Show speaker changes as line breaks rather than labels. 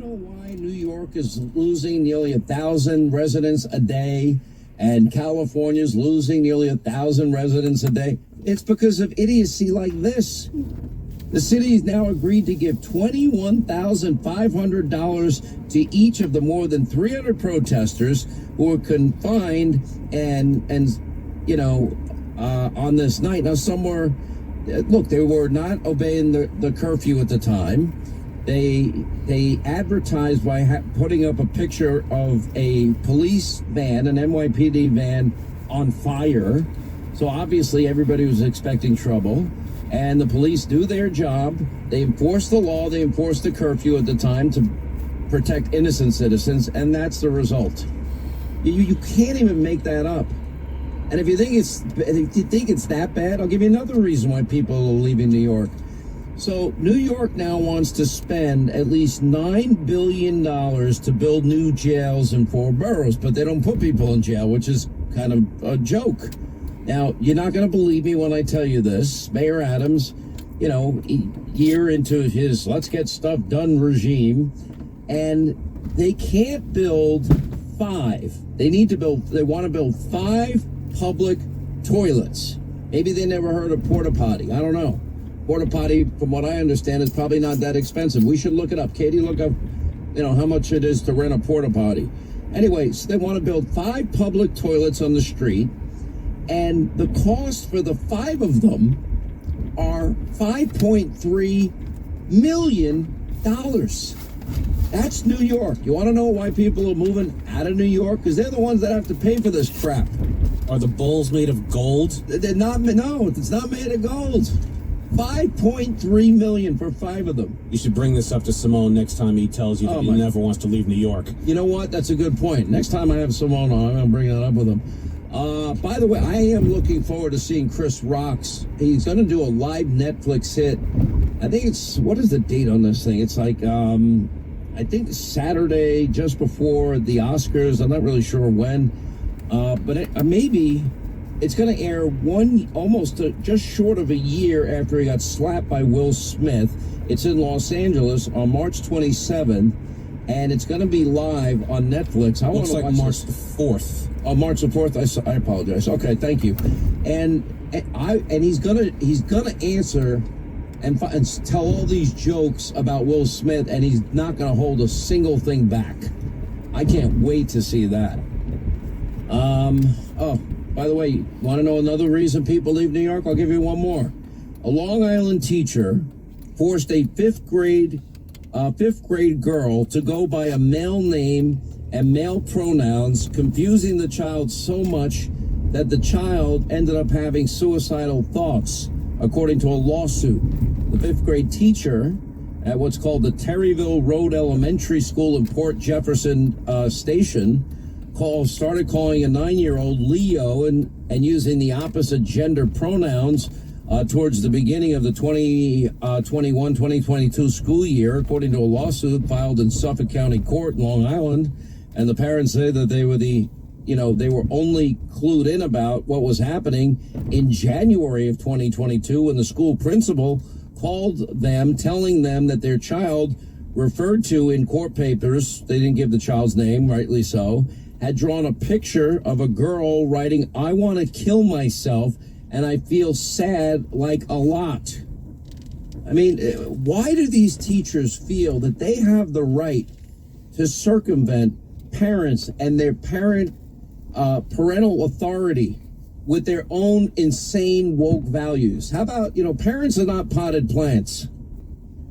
know why New York is losing nearly 1,000 residents a day and California's losing nearly 1,000 residents a day? It's because of idiocy like this. The city has now agreed to give $21,500 to each of the more than 300 protesters who were confined and on this night. Now, they were not obeying the curfew at the time. They advertised by putting up a picture of a police van, an NYPD van, on fire. So obviously everybody was expecting trouble. And the police do their job. They enforce the law. They enforce the curfew at the time to protect innocent citizens. And that's the result. You can't even make that up. And if you think it's that bad, I'll give you another reason why people are leaving New York. So New York now wants to spend at least $9 billion to build new jails in 4 boroughs, but they don't put people in jail, which is kind of a joke. Now, you're not going to believe me when I tell you this. Mayor Adams, year into his let's get stuff done regime, and they can't build 5. They want to build 5 public toilets. Maybe they never heard of porta potty. I don't know. Porta potty, from what I understand, is probably not that expensive. We should look it up. Katie, look up, how much it is to rent a porta potty. Anyways, they want to build 5 public toilets on the street, and the cost for the 5 of them are $5.3 million. That's New York. You want to know why people are moving out of New York? Because they're the ones that have to pay for this crap.
Are the bowls made of gold?
They're not. No, it's not made of gold. $5.3 million for 5 of them.
You should bring this up to Simone next time he tells you that he never wants to leave New York.
You know what? That's a good point. Next time I have Simone on, I'm going to bring that up with him. By the way, I am looking forward to seeing Chris Rock's. He's going to do a live Netflix hit. I think what is the date on this thing? It's like, I think Saturday, just before the Oscars. I'm not really sure when. But maybe it's going to air just short of a year after he got slapped by Will Smith. It's in Los Angeles on March 27th, and it's going to be live on Netflix.
Looks like March the 4th.
Oh, March the 4th. I apologize. Okay, thank you. And he's gonna answer and tell all these jokes about Will Smith, and he's not going to hold a single thing back. I can't wait to see that. By the way, want to know another reason people leave New York? I'll give you one more. A Long Island teacher forced a fifth grade girl to go by a male name and male pronouns, confusing the child so much that the child ended up having suicidal thoughts, according to a lawsuit. The 5th grade teacher at what's called the Terryville Road Elementary School in Port Jefferson Station started calling a 9-year-old Leo and using the opposite gender pronouns towards the beginning of the 2021-2022 school year, according to a lawsuit filed in Suffolk County Court in Long Island. And the parents say that they were they were only clued in about what was happening in January of 2022 when the school principal called them, telling them that their child, referred to in court papers, they didn't give the child's name, rightly so, had drawn a picture of a girl writing, "I want to kill myself and I feel sad like a lot." I mean, why do these teachers feel that they have the right to circumvent parents and their parental authority with their own insane woke values? How about, parents are not potted plants.